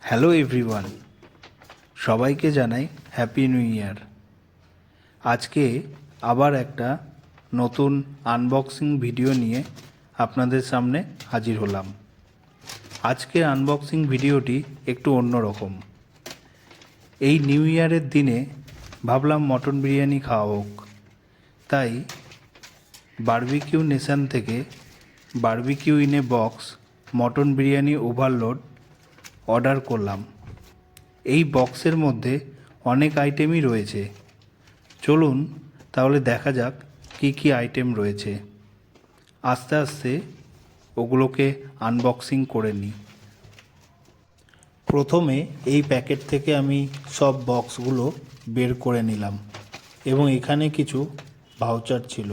Hello everyone, সবাইকে জানাই happy new year. আজকে আবার একটা নতুন আনবক্সিং ভিডিও নিয়ে আপনাদের সামনে হাজির হলাম। আজকের আনবক্সিং ভিডিওটি একটু অন্যরকম। এই নিউ ইয়ারের দিনে ভাবলাম মটন বিরিয়ানি খাওয়া হোক, তাই বারবিকিউ নেশন থেকে barbecue in a box mutton biryani overload order করলাম। এই বক্সের মধ্যে অনেক আইটেমই রয়েছে। চলুন তাহলে দেখা যাক কি কি আইটেম রয়েছে। আস্তে আস্তে ওগুলোকে আনবক্সিং করে নিই। প্রথমে এই প্যাকেট থেকে আমি সব বক্সগুলো বের করে নিলাম এবং এখানে কিছু ভাউচার ছিল,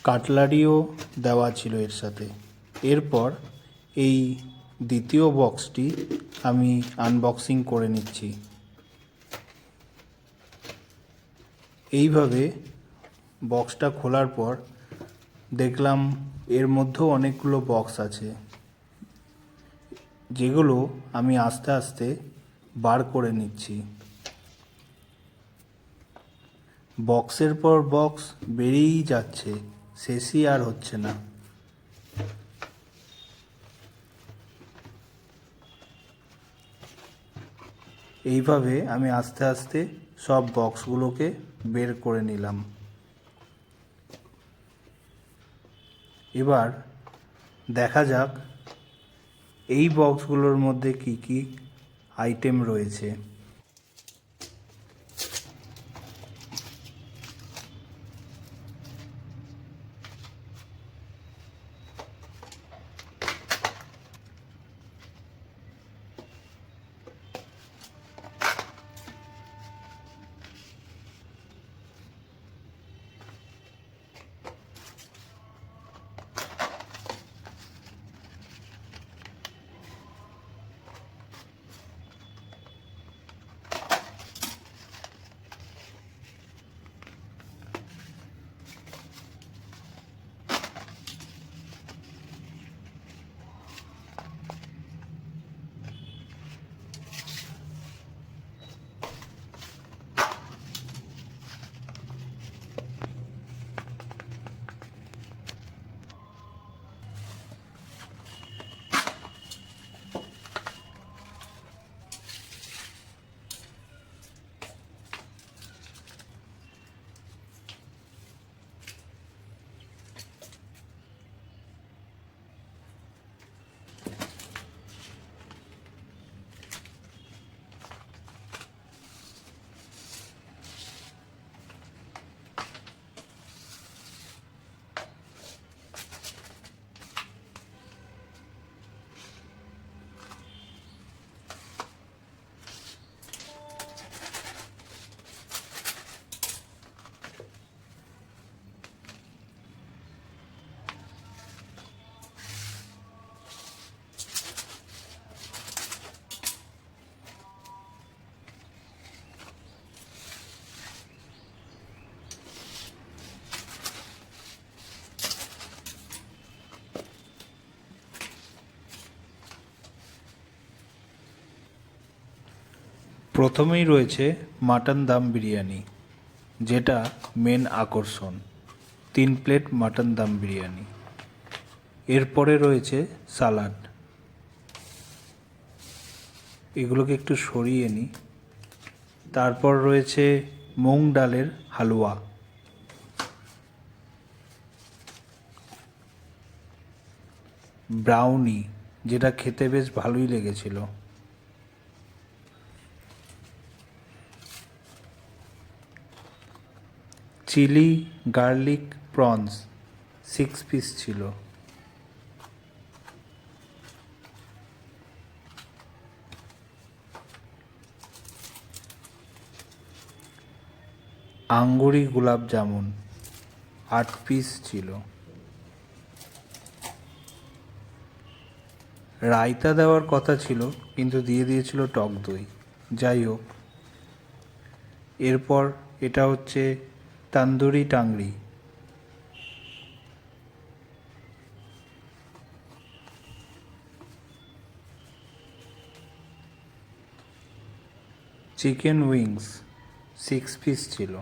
কাটলারিও দেওয়া ছিল এর সাথে। এরপর এই দ্বিতীয় বক্সটি আমি আনবক্সিং করে নিচ্ছি। এইভাবে বক্সটা খোলার পর দেখলাম এর মধ্যেও অনেকগুলো বক্স আছে, যেগুলো আমি আস্তে আস্তে বার করে নিচ্ছি। বক্সের পর বক্স বেরিয়েই যাচ্ছে, শেষই আর হচ্ছে না। এইভাবে আমি আস্তে আস্তে সব বক্সগুলোকে বের করে নিলাম। এবার দেখা যাক এই বক্সগুলোর মধ্যে কি কি আইটেম রয়েছে। প্রথমেই রয়েছে মাটন দম বিরিয়ানি, যেটা মেন আকর্ষণ। 3 প্লেট মাটন দম বিরিয়ানি। এরপরে রয়েছে সালাড। এগুলোকে একটু সরিয়ে নিই। তারপর রয়েছে মুগ ডালের হালুয়া। ব্রাউনি, যেটা খেতে বেশ ভালোই লেগেছিল। চিলি গার্লিক প্রনস 6 পিস ছিল। আঙ্গুরি গোলাপ জামুন 8 পিস ছিল। রায়তা দেওয়ার কথা ছিল, কিন্তু দিয়ে দিয়েছিল টক দই। যাই হোক, এরপর এটা হচ্ছে tandoori tangri. Chicken wings 6 piece ছিল।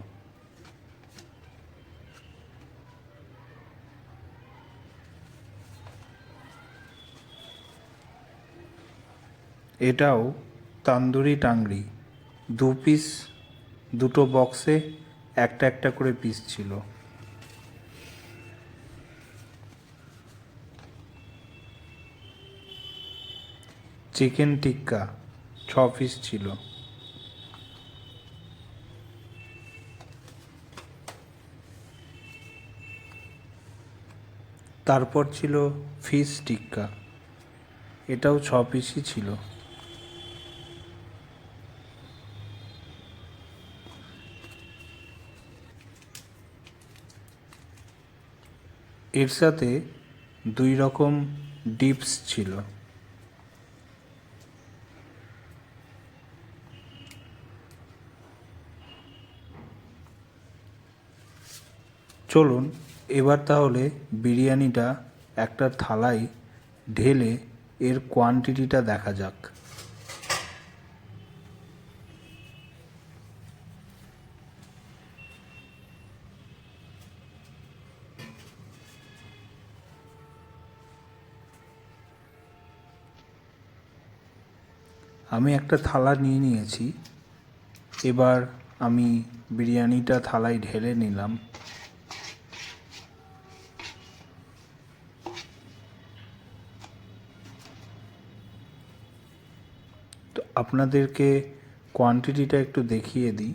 এটাও তান্দুরি টাংরি 2 পিস, দুটো বক্সে একটা একটা করে পিস ছিল। চিকেন টিক্কা 6 পিস ছিল। তারপর ছিল ফিশ টিক্কা, এটাও 6 পিসই ছিল। এর সাথে 2 রকম ডিপস ছিল। চলুন এবার তাহলে বিরিয়ানিটা একটা থালায় ঢেলে এর কোয়ান্টিটিটা দেখা যাক। আমি একটা থালা নিয়ে নিয়েছি, এবার আমি বিরিয়ানিটা থালায় ঢেলে নিলাম। তো আপনাদেরকে কোয়ান্টিটিটা একটু দেখিয়ে দিই।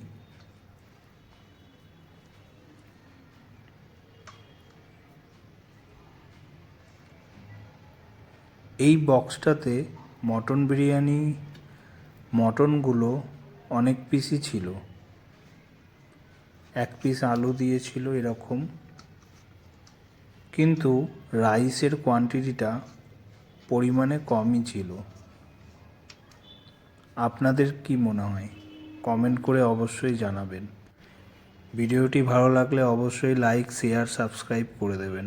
এই বক্সটাতে মটন বিরিয়ানি, মটনগুলো অনেক পিসই ছিল। 1 পিস আলু দিয়েছিল এরকম, কিন্তু রাইসের কোয়ান্টিটিটা পরিমাণে কমই ছিল। আপনাদের কি মনে হয় কমেন্ট করে অবশ্যই জানাবেন। ভিডিওটি ভালো লাগলে অবশ্যই লাইক, শেয়ার, সাবস্ক্রাইব করে দেবেন।